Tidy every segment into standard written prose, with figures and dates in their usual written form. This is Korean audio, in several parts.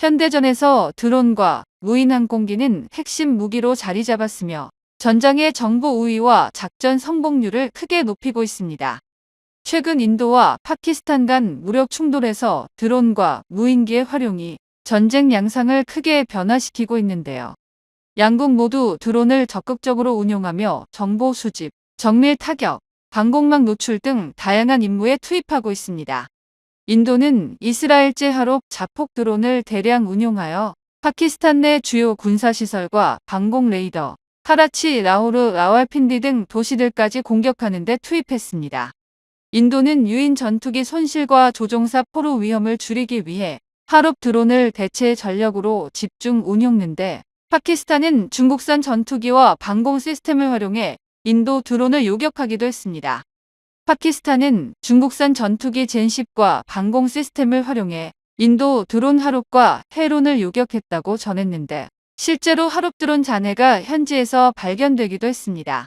현대전에서 드론과 무인 항공기는 핵심 무기로 자리 잡았으며 전장의 정보 우위와 작전 성공률을 크게 높이고 있습니다. 최근 인도와 파키스탄 간 무력 충돌에서 드론과 무인기의 활용이 전쟁 양상을 크게 변화시키고 있는데요. 양국 모두 드론을 적극적으로 운용하며 정보 수집, 정밀 타격, 방공망 노출 등 다양한 임무에 투입하고 있습니다. 인도는 이스라엘제 하롭 자폭 드론을 대량 운용하여 파키스탄 내 주요 군사시설과 방공 레이더, 카라치, 라호르, 라왈핀디 등 도시들까지 공격하는 데 투입했습니다. 인도는 유인 전투기 손실과 조종사 포로 위험을 줄이기 위해 하롭 드론을 대체 전력으로 집중 운용하는데, 파키스탄은 중국산 전투기와 방공 시스템을 활용해 인도 드론을 요격하기도 했습니다. 파키스탄은 중국산 전투기 젠10과 방공 시스템을 활용해 인도 드론 하롭과 헤론을 요격했다고 전했는데, 실제로 하롭 드론 잔해가 현지에서 발견되기도 했습니다.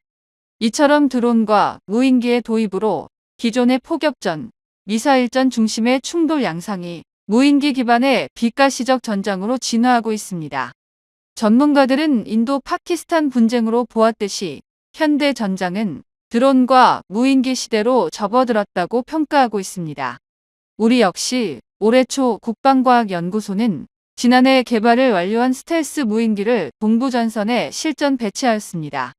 이처럼 드론과 무인기의 도입으로 기존의 포격전, 미사일전 중심의 충돌 양상이 무인기 기반의 비가시적 전장으로 진화하고 있습니다. 전문가들은 인도 파키스탄 분쟁으로 보았듯이 현대 전장은 드론과 무인기 시대로 접어들었다고 평가하고 있습니다. 우리 역시 올해 초 국방과학연구소는 지난해 개발을 완료한 스텔스 무인기를 동부전선에 실전 배치하였습니다.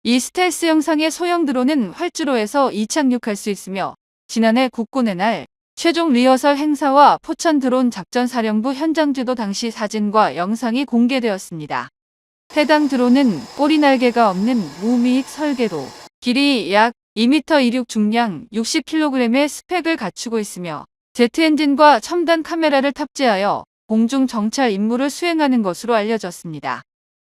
이 스텔스 형상의 소형 드론은 활주로에서 이착륙할 수 있으며, 지난해 국군의 날 최종 리허설 행사와 포천 드론 작전사령부 현장지도 당시 사진과 영상이 공개되었습니다. 해당 드론은 꼬리 날개가 없는 무미익 설계도, 길이 약 2m 이륙 중량 60kg의 스펙을 갖추고 있으며 제트 엔진과 첨단 카메라를 탑재하여 공중 정찰 임무를 수행하는 것으로 알려졌습니다.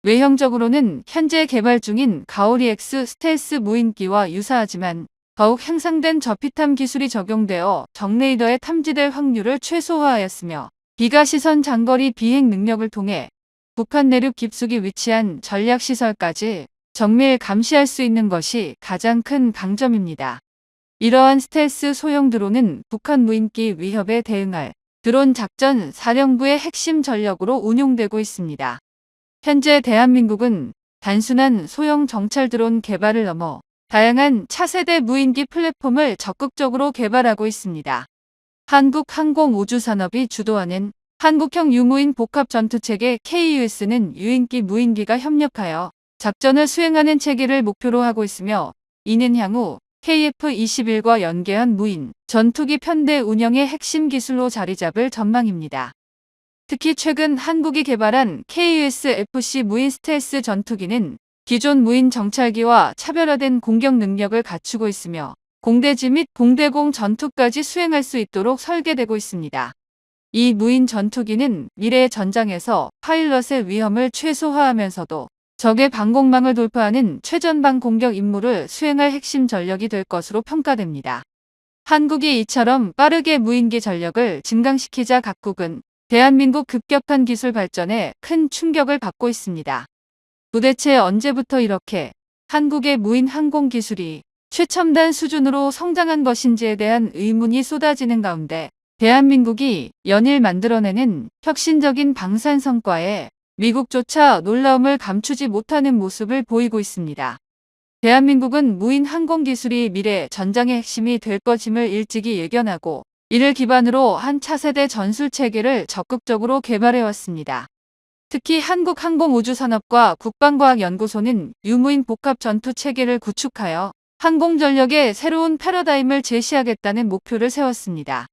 외형적으로는 현재 개발 중인 가오리 X 스텔스 무인기와 유사하지만 더욱 향상된 저피탐 기술이 적용되어 적레이더에 탐지될 확률을 최소화하였으며, 비가시선 장거리 비행 능력을 통해 북한 내륙 깊숙이 위치한 전략시설까지 정밀 감시할 수 있는 것이 가장 큰 강점입니다. 이러한 스텔스 소형 드론은 북한 무인기 위협에 대응할 드론 작전 사령부의 핵심 전력으로 운용되고 있습니다. 현재 대한민국은 단순한 소형 정찰 드론 개발을 넘어 다양한 차세대 무인기 플랫폼을 적극적으로 개발하고 있습니다. 한국항공우주산업이 주도하는 한국형 유무인 복합전투체계 KUS는 유인기 무인기가 협력하여 작전을 수행하는 체계를 목표로 하고 있으며, 이는 향후 KF-21과 연계한 무인 전투기 편대 운영의 핵심 기술로 자리 잡을 전망입니다. 특히 최근 한국이 개발한 KUS-FC 무인 스텔스 전투기는 기존 무인 정찰기와 차별화된 공격 능력을 갖추고 있으며 공대지 및 공대공 전투까지 수행할 수 있도록 설계되고 있습니다. 이 무인 전투기는 미래의 전장에서 파일럿의 위험을 최소화하면서도 적의 방공망을 돌파하는 최전방 공격 임무를 수행할 핵심 전력이 될 것으로 평가됩니다. 한국이 이처럼 빠르게 무인기 전력을 증강시키자 각국은 대한민국 급격한 기술 발전에 큰 충격을 받고 있습니다. 도대체 언제부터 이렇게 한국의 무인 항공 기술이 최첨단 수준으로 성장한 것인지에 대한 의문이 쏟아지는 가운데, 대한민국이 연일 만들어내는 혁신적인 방산 성과에 미국조차 놀라움을 감추지 못하는 모습을 보이고 있습니다. 대한민국은 무인 항공 기술이 미래 전장의 핵심이 될 것임을 일찍이 예견하고 이를 기반으로 한 차세대 전술 체계를 적극적으로 개발해왔습니다. 특히 한국항공우주산업과 국방과학연구소는 유무인 복합 전투 체계를 구축하여 항공전력의 새로운 패러다임을 제시하겠다는 목표를 세웠습니다.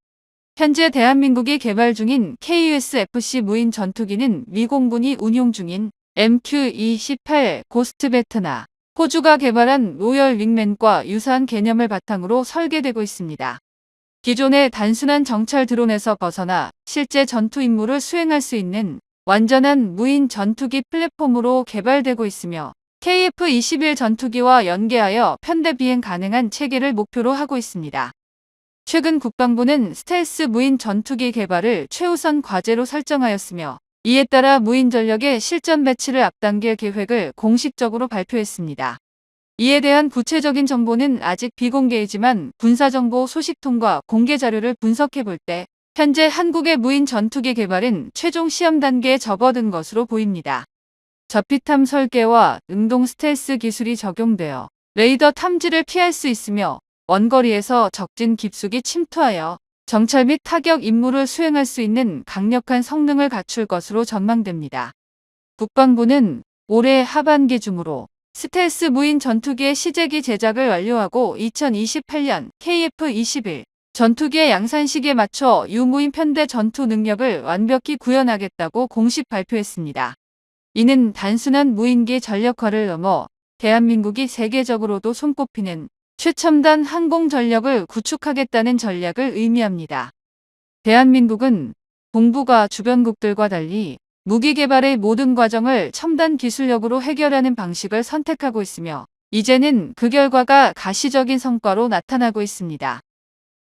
현재 대한민국이 개발 중인 KUS-FC 무인 전투기는 미 공군이 운용 중인 MQ-28 고스트 배트나 호주가 개발한 로열 윙맨과 유사한 개념을 바탕으로 설계되고 있습니다. 기존의 단순한 정찰 드론에서 벗어나 실제 전투 임무를 수행할 수 있는 완전한 무인 전투기 플랫폼으로 개발되고 있으며, KF-21 전투기와 연계하여 편대 비행 가능한 체계를 목표로 하고 있습니다. 최근 국방부는 스텔스 무인 전투기 개발을 최우선 과제로 설정하였으며, 이에 따라 무인 전력의 실전 배치를 앞당길 계획을 공식적으로 발표했습니다. 이에 대한 구체적인 정보는 아직 비공개이지만 군사정보 소식통과 공개 자료를 분석해 볼 때 현재 한국의 무인 전투기 개발은 최종 시험 단계에 접어든 것으로 보입니다. 저피탐 설계와 응동 스텔스 기술이 적용되어 레이더 탐지를 피할 수 있으며 원거리에서 적진 깊숙이 침투하여 정찰 및 타격 임무를 수행할 수 있는 강력한 성능을 갖출 것으로 전망됩니다. 국방부는 올해 하반기 중으로 스텔스 무인 전투기의 시제기 제작을 완료하고 2028년 KF-21 전투기의 양산 시기에 맞춰 유무인 편대 전투 능력을 완벽히 구현하겠다고 공식 발표했습니다. 이는 단순한 무인기 전력화를 넘어 대한민국이 세계적으로도 손꼽히는 최첨단 항공 전력을 구축하겠다는 전략을 의미합니다. 대한민국은 동북아 주변국들과 달리 무기 개발의 모든 과정을 첨단 기술력으로 해결하는 방식을 선택하고 있으며 이제는 그 결과가 가시적인 성과로 나타나고 있습니다.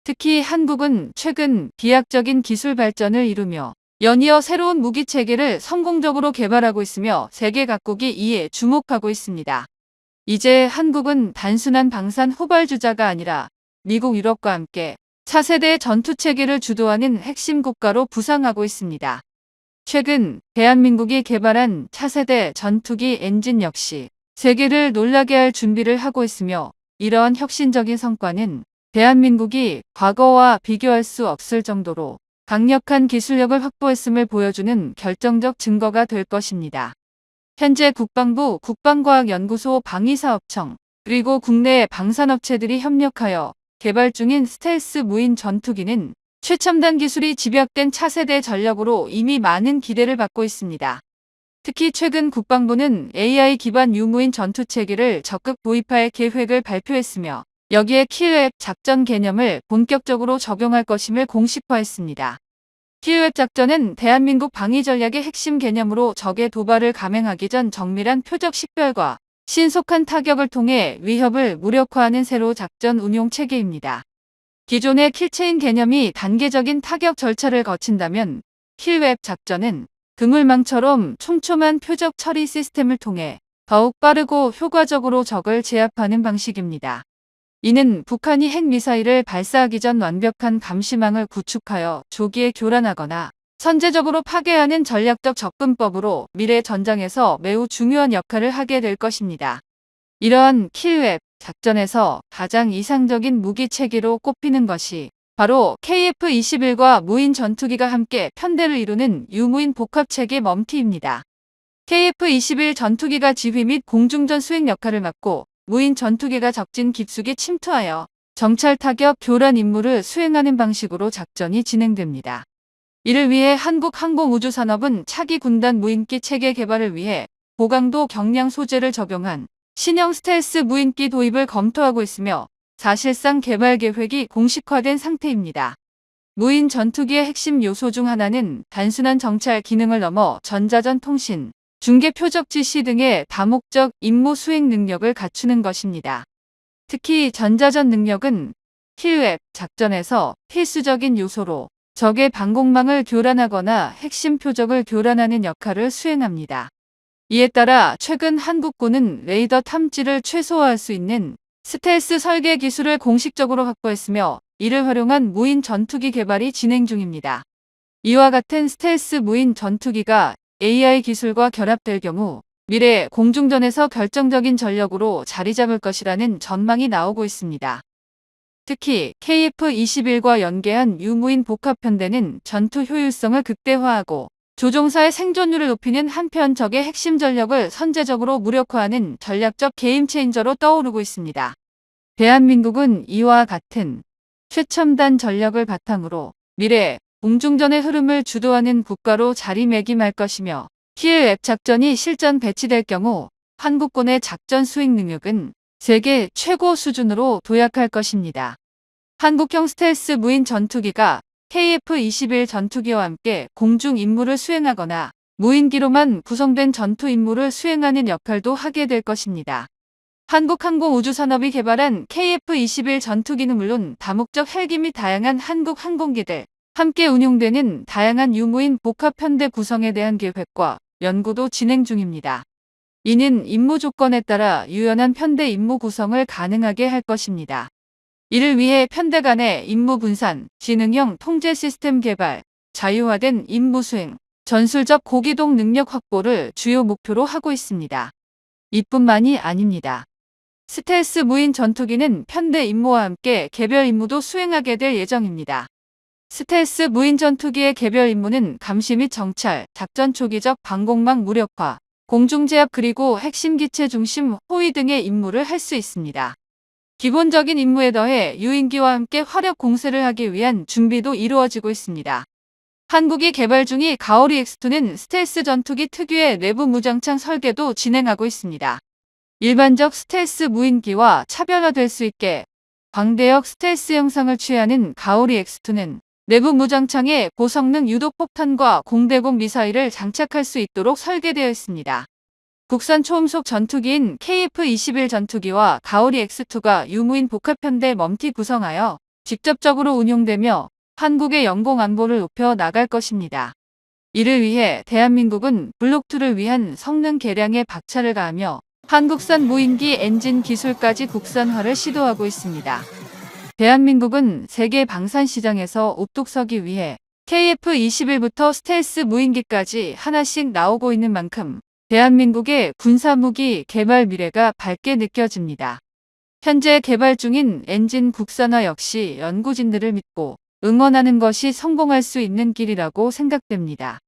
특히 한국은 최근 비약적인 기술 발전을 이루며 연이어 새로운 무기 체계를 성공적으로 개발하고 있으며 세계 각국이 이에 주목하고 있습니다. 이제 한국은 단순한 방산 후발주자가 아니라 미국, 유럽과 함께 차세대 전투 체계를 주도하는 핵심 국가로 부상하고 있습니다. 최근 대한민국이 개발한 차세대 전투기 엔진 역시 세계를 놀라게 할 준비를 하고 있으며 이러한 혁신적인 성과는 대한민국이 과거와 비교할 수 없을 정도로 강력한 기술력을 확보했음을 보여주는 결정적 증거가 될 것입니다. 현재 국방부 국방과학연구소 방위사업청 그리고 국내 방산업체들이 협력하여 개발 중인 스텔스 무인 전투기는 최첨단 기술이 집약된 차세대 전력으로 이미 많은 기대를 받고 있습니다. 특히 최근 국방부는 AI 기반 유무인 전투체계를 적극 도입할 계획을 발표했으며 여기에 킬웹 작전 개념을 본격적으로 적용할 것임을 공식화했습니다. 킬웹 작전은 대한민국 방위 전략의 핵심 개념으로 적의 도발을 감행하기 전 정밀한 표적 식별과 신속한 타격을 통해 위협을 무력화하는 새로 작전 운용 체계입니다. 기존의 킬체인 개념이 단계적인 타격 절차를 거친다면 킬웹 작전은 그물망처럼 촘촘한 표적 처리 시스템을 통해 더욱 빠르고 효과적으로 적을 제압하는 방식입니다. 이는 북한이 핵미사일을 발사하기 전 완벽한 감시망을 구축하여 조기에 교란하거나 선제적으로 파괴하는 전략적 접근법으로 미래 전장에서 매우 중요한 역할을 하게 될 것입니다. 이러한 킬웹 작전에서 가장 이상적인 무기 체계로 꼽히는 것이 바로 KF-21과 무인 전투기가 함께 편대를 이루는 유무인 복합체계 멈티입니다. KF-21 전투기가 지휘 및 공중전 수행 역할을 맡고 무인 전투기가 적진 깊숙이 침투하여 정찰 타격 교란 임무를 수행하는 방식으로 작전이 진행됩니다. 이를 위해 한국항공우주산업은 차기 군단 무인기 체계 개발을 위해 고강도 경량 소재를 적용한 신형 스텔스 무인기 도입을 검토하고 있으며 사실상 개발 계획이 공식화된 상태입니다. 무인 전투기의 핵심 요소 중 하나는 단순한 정찰 기능을 넘어 전자전 통신, 중계 표적 지시 등의 다목적 임무 수행 능력을 갖추는 것입니다. 특히 전자전 능력은 킬웹 작전에서 필수적인 요소로 적의 방공망을 교란하거나 핵심 표적을 교란하는 역할을 수행합니다. 이에 따라 최근 한국군은 레이더 탐지를 최소화할 수 있는 스텔스 설계 기술을 공식적으로 확보했으며 이를 활용한 무인 전투기 개발이 진행 중입니다. 이와 같은 스텔스 무인 전투기가 AI 기술과 결합될 경우 미래 공중전에서 결정적인 전력으로 자리 잡을 것이라는 전망이 나오고 있습니다. 특히 KF-21과 연계한 유무인 복합편대는 전투 효율성을 극대화하고 조종사의 생존율을 높이는 한편 적의 핵심 전력을 선제적으로 무력화하는 전략적 게임 체인저로 떠오르고 있습니다. 대한민국은 이와 같은 최첨단 전력을 바탕으로 미래 공중전의 흐름을 주도하는 국가로 자리매김할 것이며 킬웹 작전이 실전 배치될 경우 한국군의 작전 수행 능력은 세계 최고 수준으로 도약할 것입니다. 한국형 스텔스 무인 전투기가 KF-21 전투기와 함께 공중 임무를 수행하거나 무인기로만 구성된 전투 임무를 수행하는 역할도 하게 될 것입니다. 한국항공우주산업이 개발한 KF-21 전투기는 물론 다목적 헬기 및 다양한 한국 항공기들, 함께 운용되는 다양한 유무인 복합편대 구성에 대한 계획과 연구도 진행 중입니다. 이는 임무 조건에 따라 유연한 편대 임무 구성을 가능하게 할 것입니다. 이를 위해 편대 간의 임무 분산, 지능형 통제 시스템 개발, 자유화된 임무 수행, 전술적 고기동 능력 확보를 주요 목표로 하고 있습니다. 이뿐만이 아닙니다. 스텔스 무인 전투기는 편대 임무와 함께 개별 임무도 수행하게 될 예정입니다. 스텔스 무인 전투기의 개별 임무는 감시 및 정찰, 작전 초기적 방공망 무력화, 공중제압 그리고 핵심 기체 중심 호위 등의 임무를 할 수 있습니다. 기본적인 임무에 더해 유인기와 함께 화력 공세를 하기 위한 준비도 이루어지고 있습니다. 한국이 개발 중인 가오리 X2는 스텔스 전투기 특유의 내부 무장창 설계도 진행하고 있습니다. 일반적 스텔스 무인기와 차별화될 수 있게 광대역 스텔스 형상을 취하는 가오리 X2는 내부 무장창에 고성능 유도폭탄과 공대공 미사일을 장착할 수 있도록 설계되어 있습니다. 국산 초음속 전투기인 KF-21 전투기와 가오리 X2가 유무인 복합편대 멈티 구성하여 직접적으로 운용되며 한국의 영공 안보를 높여 나갈 것입니다. 이를 위해 대한민국은 블록2를 위한 성능 개량에 박차를 가하며 한국산 무인기 엔진 기술까지 국산화를 시도하고 있습니다. 대한민국은 세계 방산 시장에서 옵독서기 위해 KF-21부터 스텔스 무인기까지 하나씩 나오고 있는 만큼 대한민국의 군사무기 개발 미래가 밝게 느껴집니다. 현재 개발 중인 엔진 국산화 역시 연구진들을 믿고 응원하는 것이 성공할 수 있는 길이라고 생각됩니다.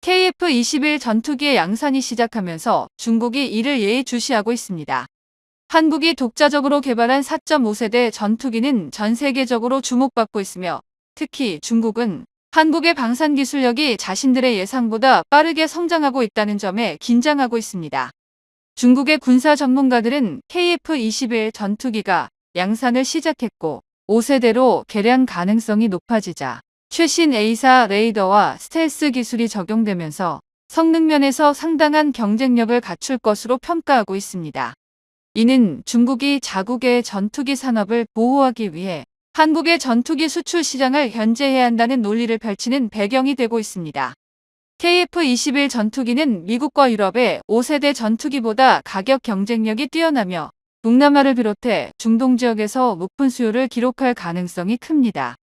KF-21 전투기의 양산이 시작하면서 중국이 이를 예의주시하고 있습니다. 한국이 독자적으로 개발한 4.5세대 전투기는 전 세계적으로 주목받고 있으며 특히 중국은 한국의 방산 기술력이 자신들의 예상보다 빠르게 성장하고 있다는 점에 긴장하고 있습니다. 중국의 군사 전문가들은 KF-21 전투기가 양산을 시작했고 5세대로 개량 가능성이 높아지자 최신 A4 레이더와 스텔스 기술이 적용되면서 성능 면에서 상당한 경쟁력을 갖출 것으로 평가하고 있습니다. 이는 중국이 자국의 전투기 산업을 보호하기 위해 한국의 전투기 수출 시장을 견제해야 한다는 논리를 펼치는 배경이 되고 있습니다. KF-21 전투기는 미국과 유럽의 5세대 전투기보다 가격 경쟁력이 뛰어나며 동남아를 비롯해 중동 지역에서 높은 수요를 기록할 가능성이 큽니다.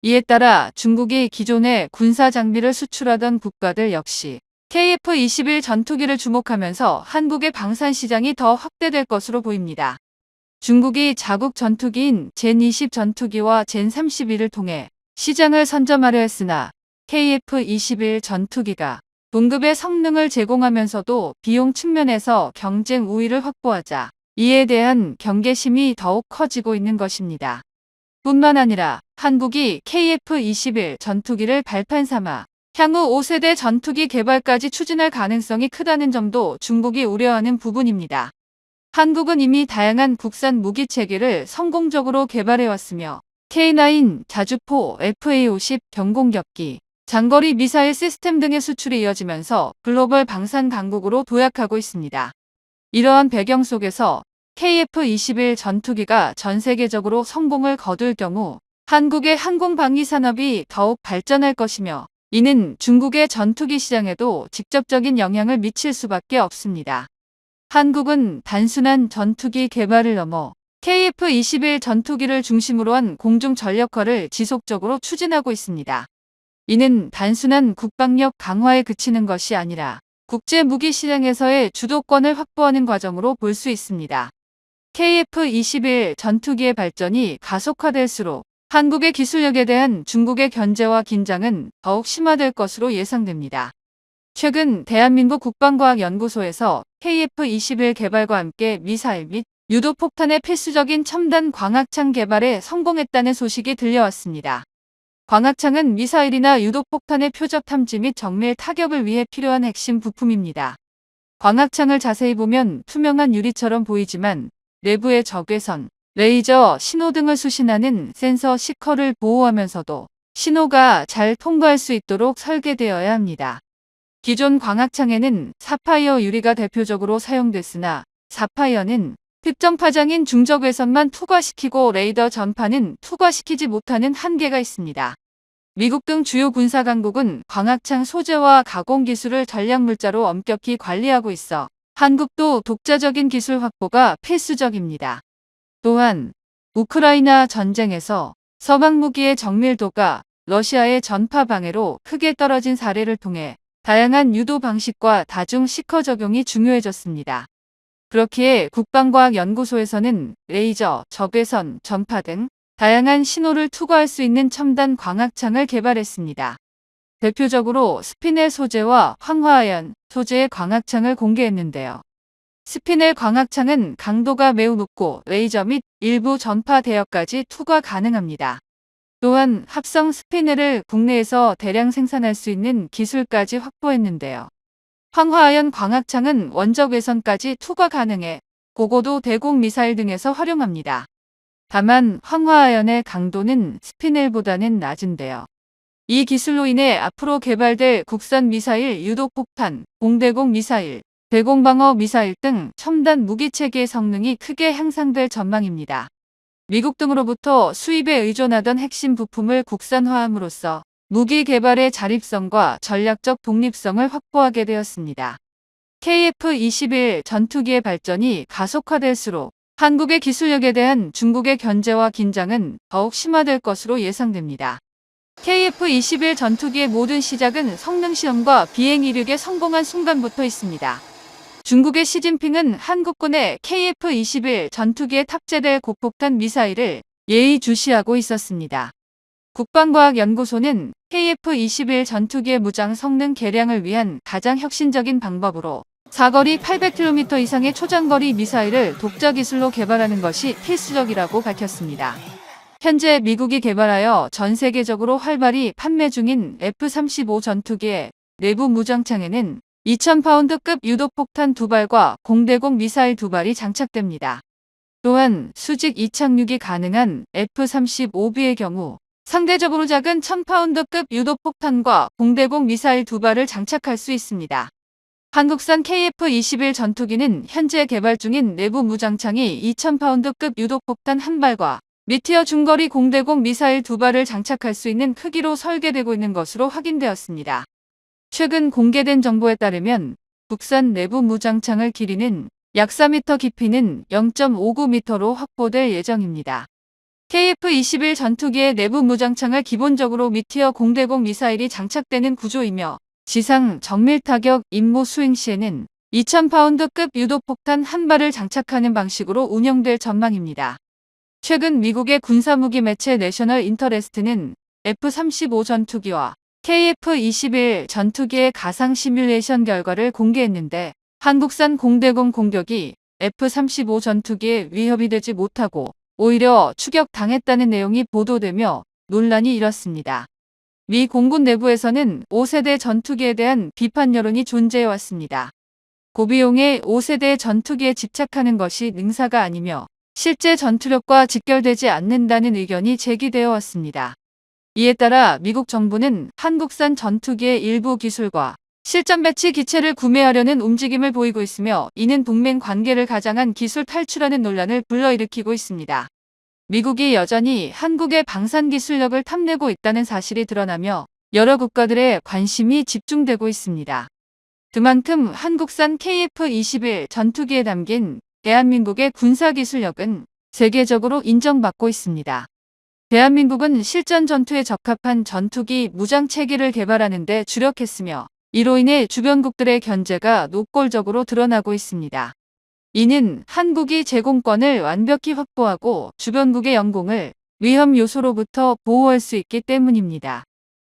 이에 따라 중국이 기존의 군사 장비를 수출하던 국가들 역시 KF-21 전투기를 주목하면서 한국의 방산 시장이 더 확대될 것으로 보입니다. 중국이 자국 전투기인 젠20 전투기와 젠31을 통해 시장을 선점하려 했으나 KF-21 전투기가 동급의 성능을 제공하면서도 비용 측면에서 경쟁 우위를 확보하자 이에 대한 경계심이 더욱 커지고 있는 것입니다. 뿐만 아니라 한국이 KF-21 전투기를 발판 삼아 향후 5세대 전투기 개발까지 추진할 가능성이 크다는 점도 중국이 우려하는 부분입니다. 한국은 이미 다양한 국산 무기 체계를 성공적으로 개발해왔으며 K9, 자주포, FA-50 경공격기, 장거리 미사일 시스템 등의 수출이 이어지면서 글로벌 방산 강국으로 도약하고 있습니다. 이러한 배경 속에서 KF-21 전투기가 전 세계적으로 성공을 거둘 경우 한국의 항공방위 산업이 더욱 발전할 것이며 이는 중국의 전투기 시장에도 직접적인 영향을 미칠 수밖에 없습니다. 한국은 단순한 전투기 개발을 넘어 KF-21 전투기를 중심으로 한 공중 전력화를 지속적으로 추진하고 있습니다. 이는 단순한 국방력 강화에 그치는 것이 아니라 국제 무기 시장에서의 주도권을 확보하는 과정으로 볼 수 있습니다. KF-21 전투기의 발전이 가속화될수록 한국의 기술력에 대한 중국의 견제와 긴장은 더욱 심화될 것으로 예상됩니다. 최근 대한민국 국방과학연구소에서 KF-21 개발과 함께 미사일 및 유도폭탄의 필수적인 첨단 광학창 개발에 성공했다는 소식이 들려왔습니다. 광학창은 미사일이나 유도폭탄의 표적 탐지 및 정밀 타격을 위해 필요한 핵심 부품입니다. 광학창을 자세히 보면 투명한 유리처럼 보이지만 내부의 적외선, 레이저, 신호등을 수신하는 센서 시커를 보호하면서도 신호가 잘 통과할 수 있도록 설계되어야 합니다. 기존 광학창에는 사파이어 유리가 대표적으로 사용됐으나 사파이어는 특정 파장인 중적외선만 투과시키고 레이더 전파는 투과시키지 못하는 한계가 있습니다. 미국 등 주요 군사 강국은 광학창 소재와 가공 기술을 전략 물자로 엄격히 관리하고 있어 한국도 독자적인 기술 확보가 필수적입니다. 또한 우크라이나 전쟁에서 서방 무기의 정밀도가 러시아의 전파 방해로 크게 떨어진 사례를 통해 다양한 유도 방식과 다중 시커 적용이 중요해졌습니다. 그렇기에 국방과학연구소에서는 레이저, 적외선, 전파 등 다양한 신호를 투과할 수 있는 첨단 광학창을 개발했습니다. 대표적으로 스피넬 소재와 황화아연 소재의 광학창을 공개했는데요. 스피넬 광학창은 강도가 매우 높고 레이저 및 일부 전파 대역까지 투과 가능합니다. 또한 합성 스피넬을 국내에서 대량 생산할 수 있는 기술까지 확보했는데요. 황화아연 광학창은 원적 외선까지 투과 가능해 고고도 대공 미사일 등에서 활용합니다. 다만 황화아연의 강도는 스피넬보다는 낮은데요. 이 기술로 인해 앞으로 개발될 국산 미사일 유도폭탄, 공대공 미사일, 대공방어 미사일 등 첨단 무기체계의 성능이 크게 향상될 전망입니다. 미국 등으로부터 수입에 의존하던 핵심 부품을 국산화함으로써 무기 개발의 자립성과 전략적 독립성을 확보하게 되었습니다. KF-21 전투기의 발전이 가속화될수록 한국의 기술력에 대한 중국의 견제와 긴장은 더욱 심화될 것으로 예상됩니다. KF-21 전투기의 모든 시작은 성능 시험과 비행 이륙에 성공한 순간부터 있습니다. 중국의 시진핑은 한국군의 KF-21 전투기에 탑재될 고폭탄 미사일을 예의주시하고 있었습니다. 국방과학연구소는 KF-21 전투기의 무장 성능 개량을 위한 가장 혁신적인 방법으로 사거리 800km 이상의 초장거리 미사일을 독자 기술로 개발하는 것이 필수적이라고 밝혔습니다. 현재 미국이 개발하여 전 세계적으로 활발히 판매 중인 F-35 전투기의 내부 무장창에는 2000파운드급 유도폭탄 2발과 공대공 미사일 2발이 장착됩니다. 또한 수직 이착륙이 가능한 F-35B의 경우 상대적으로 작은 1000파운드급 유도폭탄과 공대공 미사일 2발을 장착할 수 있습니다. 한국산 KF-21 전투기는 현재 개발 중인 내부 무장창이 2000파운드급 유도폭탄 1발과 미티어 중거리 공대공 미사일 2발을 장착할 수 있는 크기로 설계되고 있는 것으로 확인되었습니다. 최근 공개된 정보에 따르면 국산 내부 무장창을 길이는 약 4m, 깊이는 0.59m로 확보될 예정입니다. KF-21 전투기의 내부 무장창을 기본적으로 미티어 공대공 미사일이 장착되는 구조이며 지상 정밀 타격 임무 수행 시에는 2000파운드급 유도폭탄 1발을 장착하는 방식으로 운영될 전망입니다. 최근 미국의 군사무기 매체 내셔널 인터레스트는 F-35 전투기와 KF-21 전투기의 가상 시뮬레이션 결과를 공개했는데 한국산 공대공 공격이 F-35 전투기에 위협이 되지 못하고 오히려 추격당했다는 내용이 보도되며 논란이 일었습니다. 미 공군 내부에서는 5세대 전투기에 대한 비판 여론이 존재해왔습니다. 고비용의 5세대 전투기에 집착하는 것이 능사가 아니며 실제 전투력과 직결되지 않는다는 의견이 제기되어 왔습니다. 이에 따라 미국 정부는 한국산 전투기의 일부 기술과 실전 배치 기체를 구매하려는 움직임을 보이고 있으며 이는 동맹 관계를 가장한 기술 탈출하는 논란을 불러일으키고 있습니다. 미국이 여전히 한국의 방산 기술력을 탐내고 있다는 사실이 드러나며 여러 국가들의 관심이 집중되고 있습니다. 그만큼 한국산 KF-21 전투기에 담긴 대한민국의 군사기술력은 세계적으로 인정받고 있습니다. 대한민국은 실전 전투에 적합한 전투기 무장체계를 개발하는 데 주력했으며 이로 인해 주변국들의 견제가 노골적으로 드러나고 있습니다. 이는 한국이 제공권을 완벽히 확보하고 주변국의 영공을 위험 요소로부터 보호할 수 있기 때문입니다.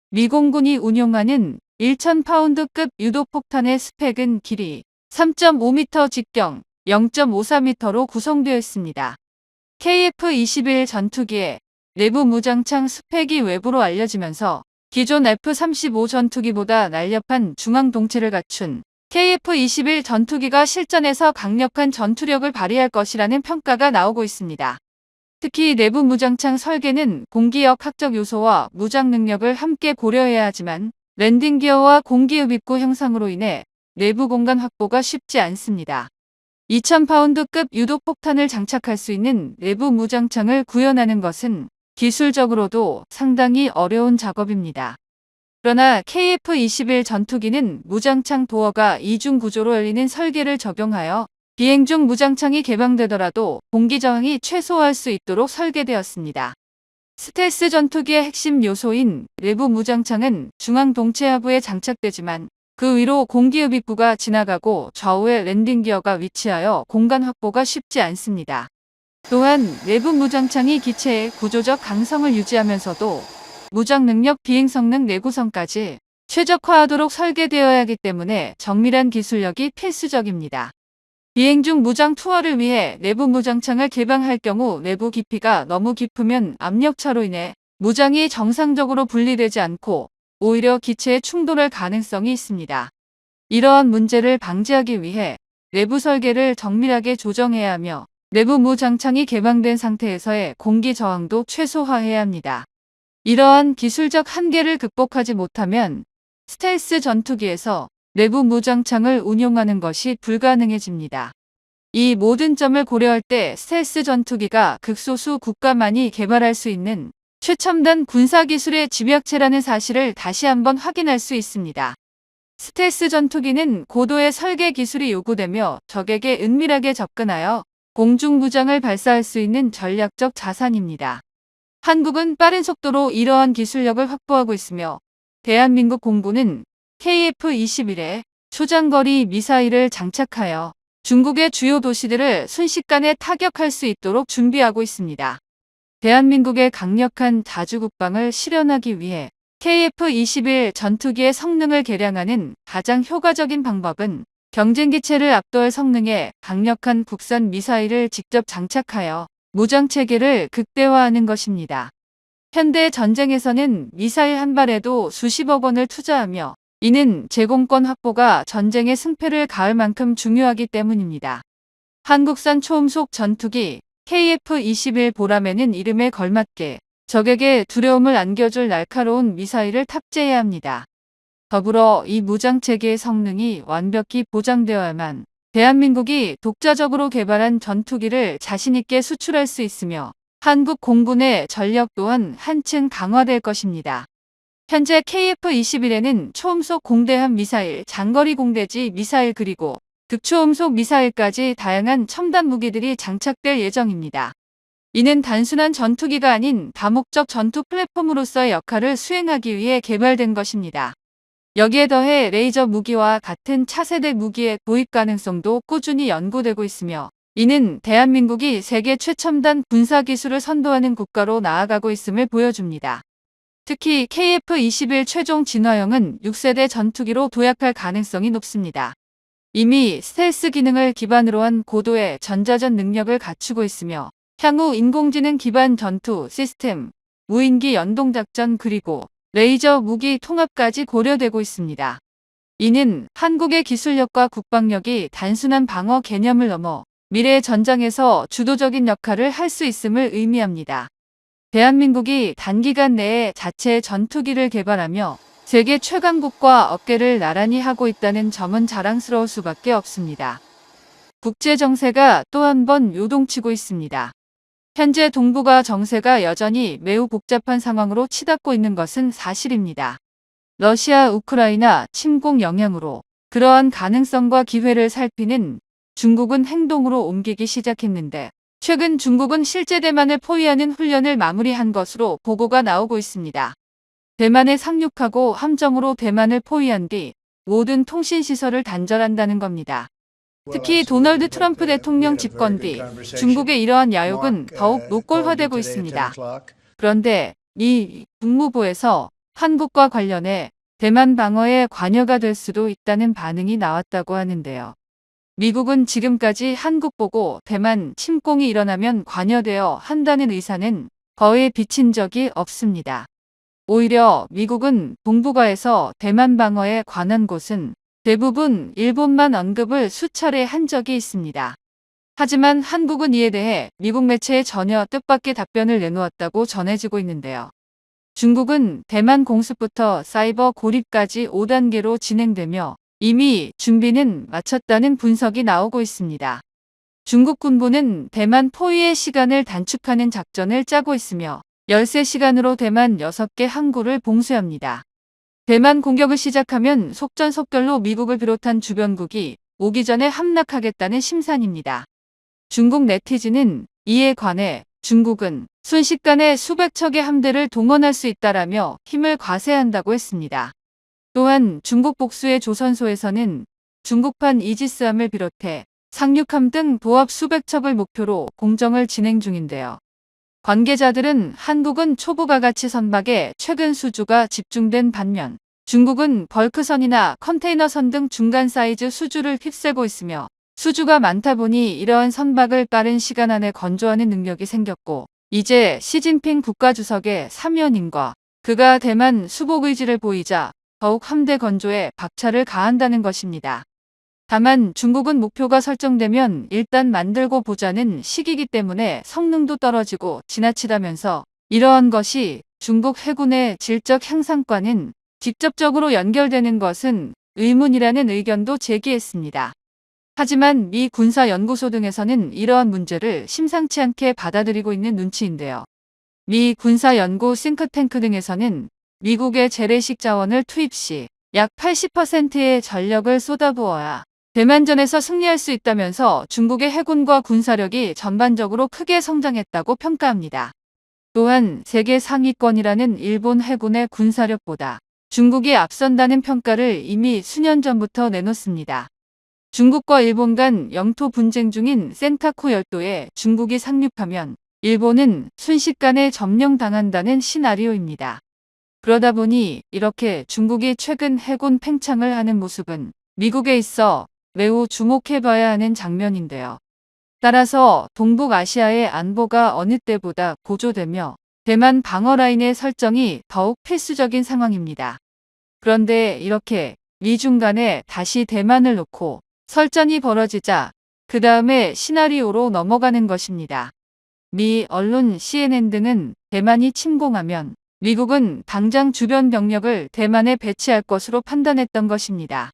미 공군이 운용하는 1000파운드급 유도폭탄의 스펙은 길이 3.5m, 직경 0.54m로 구성되어 있습니다. KF-21 전투기의 내부 무장창 스펙이 외부로 알려지면서 기존 F-35 전투기보다 날렵한 중앙 동체를 갖춘 KF-21 전투기가 실전에서 강력한 전투력을 발휘할 것이라는 평가가 나오고 있습니다. 특히 내부 무장창 설계는 공기역 학적 요소와 무장 능력을 함께 고려해야 하지만 랜딩 기어와 공기흡입구 형상으로 인해 내부 공간 확보가 쉽지 않습니다. 2000파운드급 유도폭탄을 장착할 수 있는 내부 무장창을 구현하는 것은 기술적으로도 상당히 어려운 작업입니다. 그러나 KF-21 전투기는 무장창 도어가 이중 구조로 열리는 설계를 적용하여 비행 중 무장창이 개방되더라도 공기 저항이 최소화할 수 있도록 설계되었습니다. 스텔스 전투기의 핵심 요소인 내부 무장창은 중앙 동체 하부에 장착되지만 그 위로 공기흡입구가 지나가고 좌우에 랜딩 기어가 위치하여 공간 확보가 쉽지 않습니다. 또한 내부 무장창이 기체의 구조적 강성을 유지하면서도 무장 능력, 비행 성능, 내구성까지 최적화하도록 설계되어야 하기 때문에 정밀한 기술력이 필수적입니다. 비행 중 무장 투하를 위해 내부 무장창을 개방할 경우 내부 깊이가 너무 깊으면 압력차로 인해 무장이 정상적으로 분리되지 않고 오히려 기체에 충돌할 가능성이 있습니다. 이러한 문제를 방지하기 위해 내부 설계를 정밀하게 조정해야 하며 내부 무장창이 개방된 상태에서의 공기 저항도 최소화해야 합니다. 이러한 기술적 한계를 극복하지 못하면 스텔스 전투기에서 내부 무장창을 운용하는 것이 불가능해집니다. 이 모든 점을 고려할 때 스텔스 전투기가 극소수 국가만이 개발할 수 있는 최첨단 군사기술의 집약체라는 사실을 다시 한번 확인할 수 있습니다. 스텔스 전투기는 고도의 설계 기술이 요구되며 적에게 은밀하게 접근하여 공중무장을 발사할 수 있는 전략적 자산입니다. 한국은 빠른 속도로 이러한 기술력을 확보하고 있으며 대한민국 공군은 KF-21에 초장거리 미사일을 장착하여 중국의 주요 도시들을 순식간에 타격할 수 있도록 준비하고 있습니다. 대한민국의 강력한 자주국방을 실현하기 위해 KF-21 전투기의 성능을 개량하는 가장 효과적인 방법은 경쟁기체를 압도할 성능의 강력한 국산 미사일을 직접 장착하여 무장체계를 극대화하는 것입니다. 현대 전쟁에서는 미사일 한 발에도 수십억 원을 투자하며 이는 제공권 확보가 전쟁의 승패를 가할 만큼 중요하기 때문입니다. 한국산 초음속 전투기 KF-21 보람에는 이름에 걸맞게 적에게 두려움을 안겨줄 날카로운 미사일을 탑재해야 합니다. 더불어 이 무장체계의 성능이 완벽히 보장되어야만 대한민국이 독자적으로 개발한 전투기를 자신있게 수출할 수 있으며 한국 공군의 전력 또한 한층 강화될 것입니다. 현재 KF-21에는 초음속 공대함 미사일, 장거리 공대지 미사일 그리고 극초음속 미사일까지 다양한 첨단 무기들이 장착될 예정입니다. 이는 단순한 전투기가 아닌 다목적 전투 플랫폼으로서의 역할을 수행하기 위해 개발된 것입니다. 여기에 더해 레이저 무기와 같은 차세대 무기의 도입 가능성도 꾸준히 연구되고 있으며 이는 대한민국이 세계 최첨단 군사기술을 선도하는 국가로 나아가고 있음을 보여줍니다. 특히 KF-21 최종 진화형은 6세대 전투기로 도약할 가능성이 높습니다. 이미 스텔스 기능을 기반으로 한 고도의 전자전 능력을 갖추고 있으며 향후 인공지능 기반 전투 시스템, 무인기 연동작전 그리고 레이저 무기 통합까지 고려되고 있습니다. 이는 한국의 기술력과 국방력이 단순한 방어 개념을 넘어 미래 전장에서 주도적인 역할을 할 수 있음을 의미합니다. 대한민국이 단기간 내에 자체 전투기를 개발하며 세계 최강국과 어깨를 나란히 하고 있다는 점은 자랑스러울 수밖에 없습니다. 국제 정세가 또 한 번 요동치고 있습니다. 현재 동북아 정세가 여전히 매우 복잡한 상황으로 치닫고 있는 것은 사실입니다. 러시아, 우크라이나 침공 영향으로 그러한 가능성과 기회를 살피는 중국은 행동으로 옮기기 시작했는데 최근 중국은 실제 대만을 포위하는 훈련을 마무리한 것으로 보고가 나오고 있습니다. 대만에 상륙하고 함정으로 대만을 포위한 뒤 모든 통신시설을 단절한다는 겁니다. 특히 도널드 트럼프 대통령 집권 뒤 중국의 이러한 야욕은 더욱 노골화되고 있습니다. 그런데 미 국무부에서 한국과 관련해 대만 방어에 관여가 될 수도 있다는 반응이 나왔다고 하는데요. 미국은 지금까지 한국 보고 대만 침공이 일어나면 관여되어 한다는 의사는 거의 비친 적이 없습니다. 오히려 미국은 동북아에서 대만 방어에 관한 곳은 대부분 일본만 언급을 수차례 한 적이 있습니다. 하지만 한국은 이에 대해 미국 매체에 전혀 뜻밖의 답변을 내놓았다고 전해지고 있는데요. 중국은 대만 공습부터 사이버 고립까지 5단계로 진행되며 이미 준비는 마쳤다는 분석이 나오고 있습니다. 중국 군부는 대만 포위의 시간을 단축하는 작전을 짜고 있으며 13시간으로 대만 6개 항구를 봉쇄합니다. 대만 공격을 시작하면 속전속결로 미국을 비롯한 주변국이 오기 전에 함락하겠다는 심산입니다. 중국 네티즌은 이에 관해 중국은 순식간에 수백 척의 함대를 동원할 수 있다라며 힘을 과세한다고 했습니다. 또한 중국 복수의 조선소에서는 중국판 이지스함을 비롯해 상륙함 등 도합 수백 척을 목표로 공정을 진행 중인데요. 관계자들은 한국은 초보가 가치 선박에 최근 수주가 집중된 반면 중국은 벌크선이나 컨테이너선 등 중간 사이즈 수주를 휩쓸고 있으며 수주가 많다 보니 이러한 선박을 빠른 시간 안에 건조하는 능력이 생겼고 이제 시진핑 국가주석의 사면임과 그가 대만 수복 의지를 보이자 더욱 함대 건조에 박차를 가한다는 것입니다. 다만 중국은 목표가 설정되면 일단 만들고 보자는 시기이기 때문에 성능도 떨어지고 지나치다면서 이러한 것이 중국 해군의 질적 향상과는 직접적으로 연결되는 것은 의문이라는 의견도 제기했습니다. 하지만 미 군사연구소 등에서는 이러한 문제를 심상치 않게 받아들이고 있는 눈치인데요. 미 군사연구 싱크탱크 등에서는 미국의 재래식 자원을 투입 시 약 80%의 전력을 쏟아부어야 대만전에서 승리할 수 있다면서 중국의 해군과 군사력이 전반적으로 크게 성장했다고 평가합니다. 또한 세계 상위권이라는 일본 해군의 군사력보다 중국이 앞선다는 평가를 이미 수년 전부터 내놓습니다. 중국과 일본 간 영토 분쟁 중인 센카쿠 열도에 중국이 상륙하면 일본은 순식간에 점령당한다는 시나리오입니다. 그러다 보니 이렇게 중국이 최근 해군 팽창을 하는 모습은 미국에 있어 매우 주목해봐야 하는 장면인데요. 따라서 동북아시아의 안보가 어느 때보다 고조되며 대만 방어라인의 설정이 더욱 필수적인 상황입니다. 그런데 이렇게 미중 간에 다시 대만을 놓고 설전이 벌어지자 그 다음에 시나리오로 넘어가는 것입니다. 미 언론 CNN 등은 대만이 침공하면 미국은 당장 주변 병력을 대만에 배치할 것으로 판단했던 것입니다.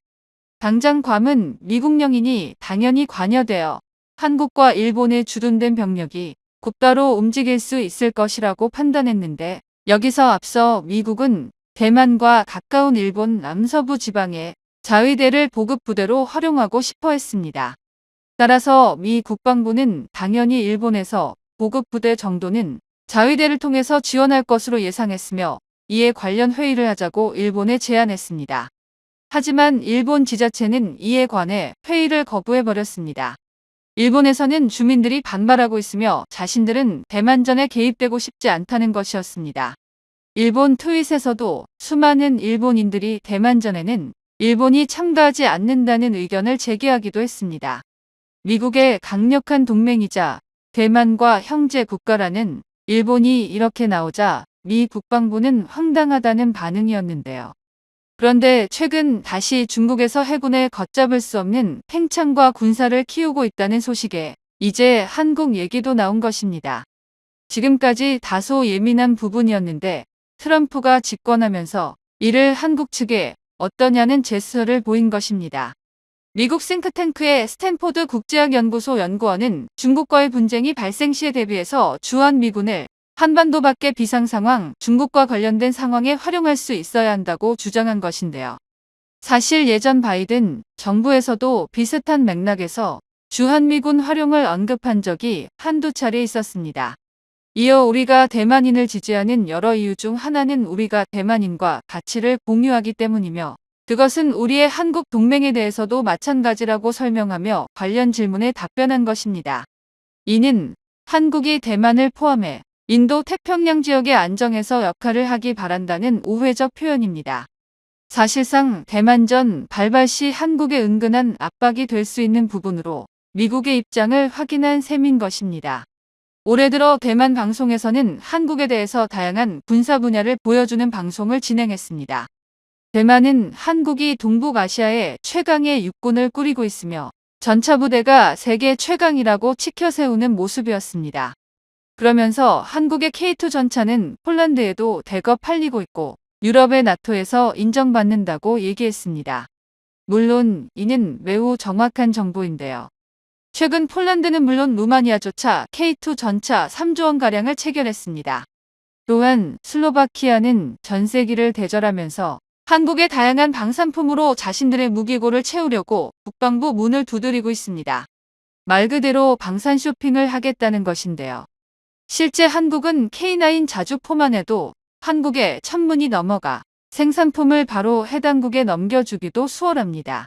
당장 괌은 미국령이니 당연히 관여되어 한국과 일본에 주둔된 병력이 곧바로 움직일 수 있을 것이라고 판단했는데 여기서 앞서 미국은 대만과 가까운 일본 남서부 지방에 자위대를 보급부대로 활용하고 싶어 했습니다. 따라서 미 국방부는 당연히 일본에서 보급부대 정도는 자위대를 통해서 지원할 것으로 예상했으며 이에 관련 회의를 하자고 일본에 제안했습니다. 하지만 일본 지자체는 이에 관해 회의를 거부해버렸습니다. 일본에서는 주민들이 반발하고 있으며 자신들은 대만전에 개입되고 싶지 않다는 것이었습니다. 일본 트윗에서도 수많은 일본인들이 대만전에는 일본이 참가하지 않는다는 의견을 제기하기도 했습니다. 미국의 강력한 동맹이자 대만과 형제 국가라는 일본이 이렇게 나오자 미 국방부는 황당하다는 반응이었는데요. 그런데 최근 다시 중국에서 해군을 걷잡을 수 없는 팽창과 군사를 키우고 있다는 소식에 이제 한국 얘기도 나온 것입니다. 지금까지 다소 예민한 부분이었는데 트럼프가 집권하면서 이를 한국 측에 어떠냐는 제스처를 보인 것입니다. 미국 싱크탱크의 스탠포드 국제학연구소 연구원은 중국과의 분쟁이 발생 시에 대비해서 주한미군을 한반도 밖의 비상상황, 중국과 관련된 상황에 활용할 수 있어야 한다고 주장한 것인데요. 사실 예전 바이든 정부에서도 비슷한 맥락에서 주한미군 활용을 언급한 적이 한두 차례 있었습니다. 이어 우리가 대만인을 지지하는 여러 이유 중 하나는 우리가 대만인과 가치를 공유하기 때문이며 그것은 우리의 한국 동맹에 대해서도 마찬가지라고 설명하며 관련 질문에 답변한 것입니다. 이는 한국이 대만을 포함해 인도 태평양 지역의 안정에서 역할을 하기 바란다는 우회적 표현입니다. 사실상 대만전 발발 시 한국에 은근한 압박이 될 수 있는 부분으로 미국의 입장을 확인한 셈인 것입니다. 올해 들어 대만 방송에서는 한국에 대해서 다양한 군사 분야를 보여주는 방송을 진행했습니다. 대만은 한국이 동북아시아의 최강의 육군을 꾸리고 있으며 전차부대가 세계 최강이라고 치켜세우는 모습이었습니다. 그러면서 한국의 K2 전차는 폴란드에도 대거 팔리고 있고 유럽의 나토에서 인정받는다고 얘기했습니다. 물론 이는 매우 정확한 정보인데요. 최근 폴란드는 물론 루마니아조차 K2 전차 3조 원가량을 체결했습니다. 또한 슬로바키아는 전세기를 대절하면서 한국의 다양한 방산품으로 자신들의 무기고를 채우려고 국방부 문을 두드리고 있습니다. 말 그대로 방산 쇼핑을 하겠다는 것인데요. 실제 한국은 K9 자주포만 해도 한국에 천문이 넘어가 생산품을 바로 해당국에 넘겨주기도 수월합니다.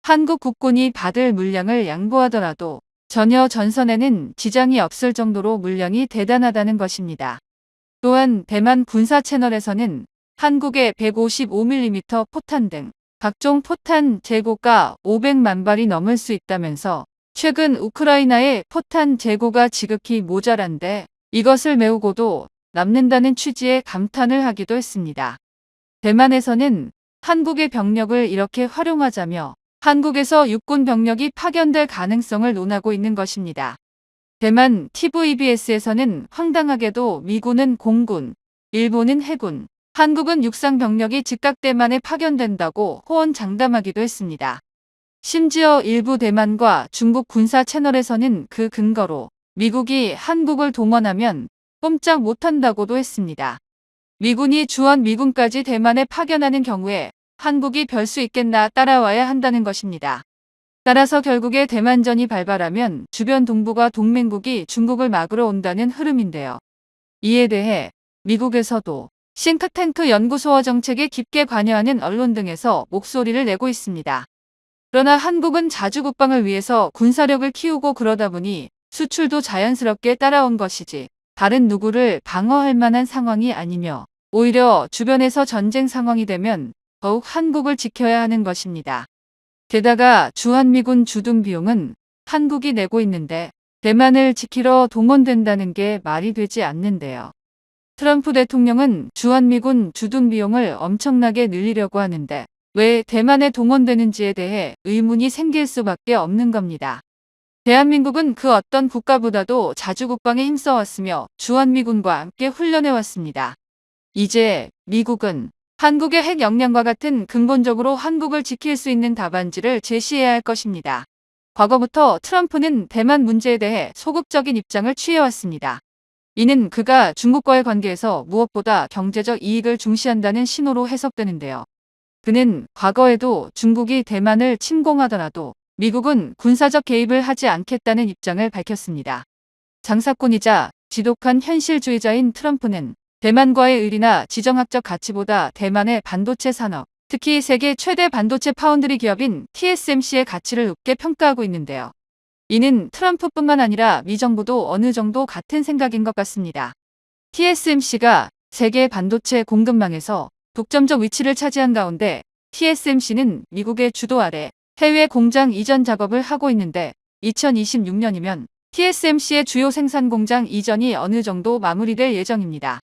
한국 국군이 받을 물량을 양보하더라도 전혀 전선에는 지장이 없을 정도로 물량이 대단하다는 것입니다. 또한 대만 군사 채널에서는 한국의 155mm 포탄 등 각종 포탄 재고가 500만 발이 넘을 수 있다면서 최근 우크라이나의 포탄 재고가 지극히 모자란데 이것을 메우고도 남는다는 취지의 감탄을 하기도 했습니다. 대만에서는 한국의 병력을 이렇게 활용하자며 한국에서 육군 병력이 파견될 가능성을 논하고 있는 것입니다. 대만 TVBS에서는 황당하게도 미군은 공군, 일본은 해군, 한국은 육상 병력이 즉각 대만에 파견된다고 호언장담하기도 했습니다. 심지어 일부 대만과 중국 군사 채널에서는 그 근거로 미국이 한국을 동원하면 꼼짝 못한다고도 했습니다. 미군이 주한미군까지 대만에 파견하는 경우에 한국이 별 수 있겠나 따라와야 한다는 것입니다. 따라서 결국에 대만전이 발발하면 주변 동북아 동맹국이 중국을 막으러 온다는 흐름인데요. 이에 대해 미국에서도 싱크탱크 연구소와 정책에 깊게 관여하는 언론 등에서 목소리를 내고 있습니다. 그러나 한국은 자주 국방을 위해서 군사력을 키우고 그러다 보니 수출도 자연스럽게 따라온 것이지 다른 누구를 방어할 만한 상황이 아니며 오히려 주변에서 전쟁 상황이 되면 더욱 한국을 지켜야 하는 것입니다. 게다가 주한미군 주둔 비용은 한국이 내고 있는데 대만을 지키러 동원된다는 게 말이 되지 않는데요. 트럼프 대통령은 주한미군 주둔 비용을 엄청나게 늘리려고 하는데 왜 대만에 동원되는지에 대해 의문이 생길 수밖에 없는 겁니다. 대한민국은 그 어떤 국가보다도 자주 국방에 힘써왔으며 주한미군과 함께 훈련해왔습니다. 이제 미국은 한국의 핵 역량과 같은 근본적으로 한국을 지킬 수 있는 답안지를 제시해야 할 것입니다. 과거부터 트럼프는 대만 문제에 대해 소극적인 입장을 취해왔습니다. 이는 그가 중국과의 관계에서 무엇보다 경제적 이익을 중시한다는 신호로 해석되는데요. 그는 과거에도 중국이 대만을 침공하더라도 미국은 군사적 개입을 하지 않겠다는 입장을 밝혔습니다. 장사꾼이자 지독한 현실주의자인 트럼프는 대만과의 의리나 지정학적 가치보다 대만의 반도체 산업, 특히 세계 최대 반도체 파운드리 기업인 TSMC의 가치를 높게 평가하고 있는데요. 이는 트럼프뿐만 아니라 미 정부도 어느 정도 같은 생각인 것 같습니다. TSMC가 세계 반도체 공급망에서 독점적 위치를 차지한 가운데 TSMC는 미국의 주도 아래 해외 공장 이전 작업을 하고 있는데 2026년이면 TSMC의 주요 생산 공장 이전이 어느 정도 마무리될 예정입니다.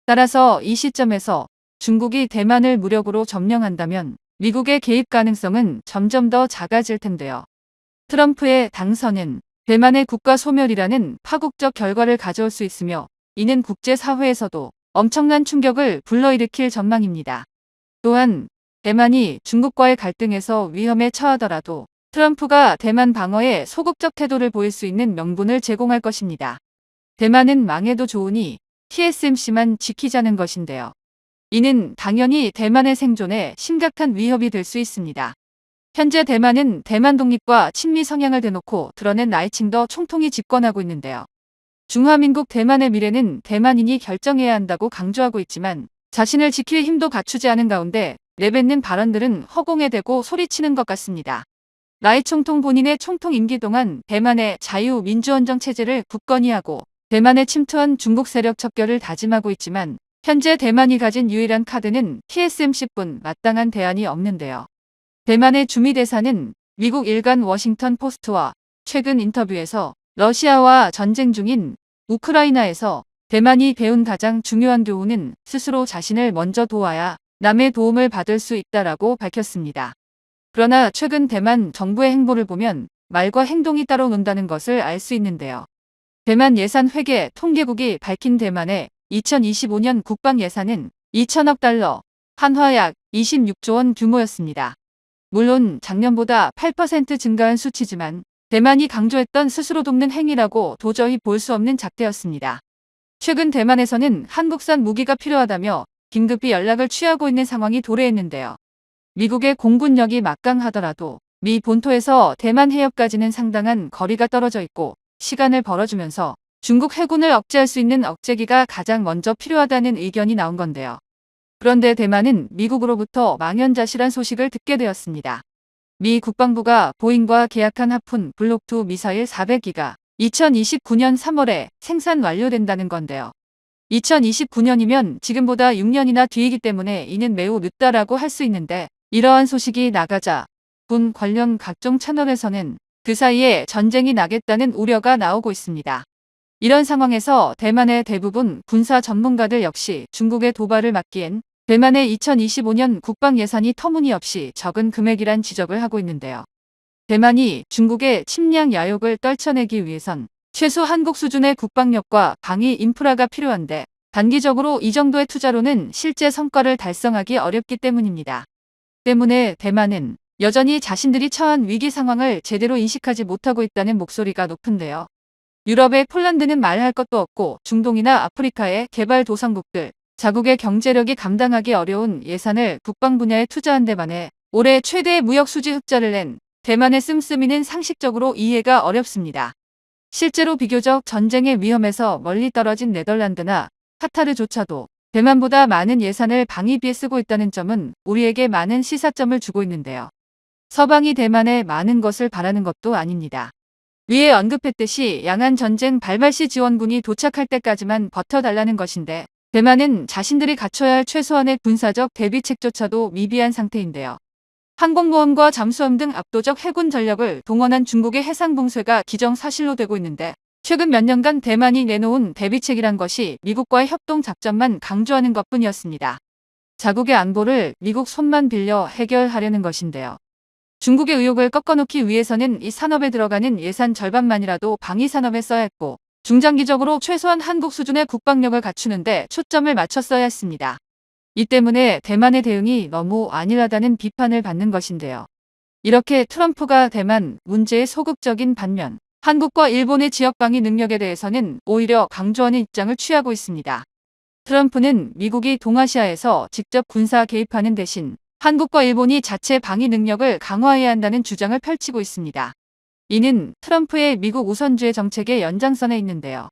따라서 이 시점에서 중국이 대만을 무력으로 점령한다면 미국의 개입 가능성은 점점 더 작아질 텐데요. 트럼프의 당선은 대만의 국가 소멸이라는 파국적 결과를 가져올 수 있으며 이는 국제사회에서도 엄청난 충격을 불러일으킬 전망입니다. 또한 대만이 중국과의 갈등에서 위험에 처하더라도 트럼프가 대만 방어에 소극적 태도를 보일 수 있는 명분을 제공할 것입니다. 대만은 망해도 좋으니 TSMC만 지키자는 것인데요. 이는 당연히 대만의 생존에 심각한 위협이 될 수 있습니다. 현재 대만은 대만 독립과 친미 성향을 대놓고 드러낸 나이칭더 총통이 집권하고 있는데요. 중화민국 대만의 미래는 대만인이 결정해야 한다고 강조하고 있지만 자신을 지킬 힘도 갖추지 않은 가운데 내뱉는 발언들은 허공에 대고 소리치는 것 같습니다. 나이 총통 본인의 총통 임기 동안 대만의 자유민주헌정 체제를 굳건히 하고 대만에 침투한 중국 세력 척결을 다짐하고 있지만 현재 대만이 가진 유일한 카드는 TSMC뿐 마땅한 대안이 없는데요. 대만의 주미대사는 미국 일간 워싱턴 포스트와 최근 인터뷰에서 러시아와 전쟁 중인 우크라이나에서 대만이 배운 가장 중요한 교훈은 스스로 자신을 먼저 도와야 남의 도움을 받을 수 있다라고 밝혔습니다. 그러나 최근 대만 정부의 행보를 보면 말과 행동이 따로 논다는 것을 알 수 있는데요. 대만 예산회계 통계국이 밝힌 대만의 2025년 국방 예산은 2천억 달러, 한화 약 26조 원 규모였습니다. 물론 작년보다 8% 증가한 수치지만 대만이 강조했던 스스로 돕는 행위라고 도저히 볼 수 없는 작태였습니다. 최근 대만에서는 한국산 무기가 필요하다며 긴급히 연락을 취하고 있는 상황이 도래했는데요. 미국의 공군력이 막강하더라도 미 본토에서 대만 해협까지는 상당한 거리가 떨어져 있고 시간을 벌어주면서 중국 해군을 억제할 수 있는 억제기가 가장 먼저 필요하다는 의견이 나온 건데요. 그런데 대만은 미국으로부터 망연자실한 소식을 듣게 되었습니다. 미 국방부가 보잉과 계약한 하푼 블록2 미사일 400기가 2029년 3월에 생산 완료된다는 건데요. 2029년이면 지금보다 6년이나 뒤이기 때문에 이는 매우 늦다라고 할 수 있는데 이러한 소식이 나가자 군 관련 각종 채널에서는 그 사이에 전쟁이 나겠다는 우려가 나오고 있습니다. 이런 상황에서 대만의 대부분 군사 전문가들 역시 중국의 도발을 막기엔 대만의 2025년 국방 예산이 터무니없이 적은 금액이란 지적을 하고 있는데요. 대만이 중국의 침략 야욕을 떨쳐내기 위해선 최소 한국 수준의 국방력과 방위 인프라가 필요한데 단기적으로 이 정도의 투자로는 실제 성과를 달성하기 어렵기 때문입니다. 때문에 대만은 여전히 자신들이 처한 위기 상황을 제대로 인식하지 못하고 있다는 목소리가 높은데요. 유럽의 폴란드는 말할 것도 없고 중동이나 아프리카의 개발도상국들, 자국의 경제력이 감당하기 어려운 예산을 국방 분야에 투자한 데 반해 올해 최대의 무역 수지 흑자를 낸 대만의 씀씀이는 상식적으로 이해가 어렵습니다. 실제로 비교적 전쟁의 위험에서 멀리 떨어진 네덜란드나 카타르조차도 대만보다 많은 예산을 방위비에 쓰고 있다는 점은 우리에게 많은 시사점을 주고 있는데요. 서방이 대만에 많은 것을 바라는 것도 아닙니다. 위에 언급했듯이 양안 전쟁 발발 시 지원군이 도착할 때까지만 버텨달라는 것인데 대만은 자신들이 갖춰야 할 최소한의 군사적 대비책조차도 미비한 상태인데요. 항공모함과 잠수함 등 압도적 해군 전력을 동원한 중국의 해상봉쇄가 기정사실로 되고 있는데 최근 몇 년간 대만이 내놓은 대비책이란 것이 미국과의 협동작전만 강조하는 것뿐이었습니다. 자국의 안보를 미국 손만 빌려 해결하려는 것인데요. 중국의 의욕을 꺾어놓기 위해서는 이 산업에 들어가는 예산 절반만이라도 방위산업에 써야 했고 중장기적으로 최소한 한국 수준의 국방력을 갖추는데 초점을 맞췄어야 했습니다. 이 때문에 대만의 대응이 너무 안일하다는 비판을 받는 것인데요. 이렇게 트럼프가 대만 문제에 소극적인 반면 한국과 일본의 지역방위 능력에 대해서는 오히려 강조하는 입장을 취하고 있습니다. 트럼프는 미국이 동아시아에서 직접 군사 개입하는 대신 한국과 일본이 자체 방위 능력을 강화해야 한다는 주장을 펼치고 있습니다. 이는 트럼프의 미국 우선주의 정책의 연장선에 있는데요.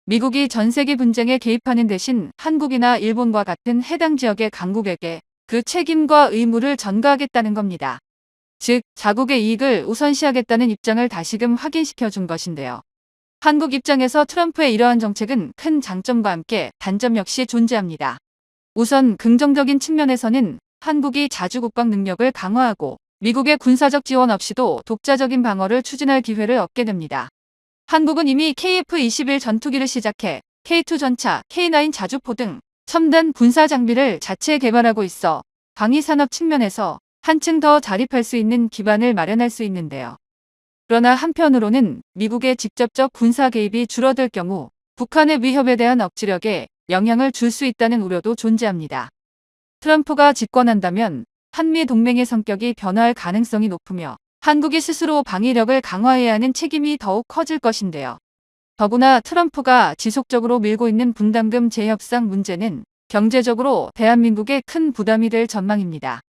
미국이 전 세계 분쟁에 개입하는 대신 한국이나 일본과 같은 해당 지역의 강국에게 그 책임과 의무를 전가하겠다는 겁니다. 즉, 자국의 이익을 우선시하겠다는 입장을 다시금 확인시켜 준 것인데요. 한국 입장에서 트럼프의 이러한 정책은 큰 장점과 함께 단점 역시 존재합니다. 우선 긍정적인 측면에서는 한국이 자주 국방 능력을 강화하고 미국의 군사적 지원 없이도 독자적인 방어를 추진할 기회를 얻게 됩니다. 한국은 이미 KF-21 전투기를 시작해 K2 전차, K9 자주포 등 첨단 군사 장비를 자체 개발하고 있어 방위산업 측면에서 한층 더 자립할 수 있는 기반을 마련할 수 있는데요. 그러나 한편으로는 미국의 직접적 군사 개입이 줄어들 경우 북한의 위협에 대한 억지력에 영향을 줄 수 있다는 우려도 존재합니다. 트럼프가 집권한다면 한미 동맹의 성격이 변화할 가능성이 높으며 한국이 스스로 방위력을 강화해야 하는 책임이 더욱 커질 것인데요. 더구나 트럼프가 지속적으로 밀고 있는 분담금 재협상 문제는 경제적으로 대한민국에 큰 부담이 될 전망입니다.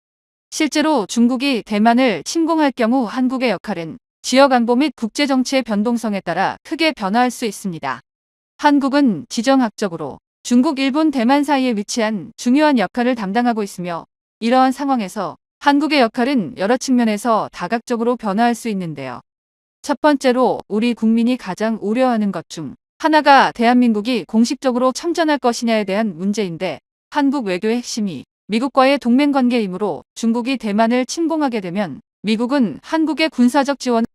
실제로 중국이 대만을 침공할 경우 한국의 역할은 지역 안보 및 국제정치의 변동성에 따라 크게 변화할 수 있습니다. 한국은 지정학적으로 중국, 일본, 대만 사이에 위치한 중요한 역할을 담당하고 있으며 이러한 상황에서 한국의 역할은 여러 측면에서 다각적으로 변화할 수 있는데요. 첫 번째로 우리 국민이 가장 우려하는 것 중 하나가 대한민국이 공식적으로 참전할 것이냐에 대한 문제인데 한국 외교의 핵심이 미국과의 동맹관계이므로 중국이 대만을 침공하게 되면 미국은 한국의 군사적 지원을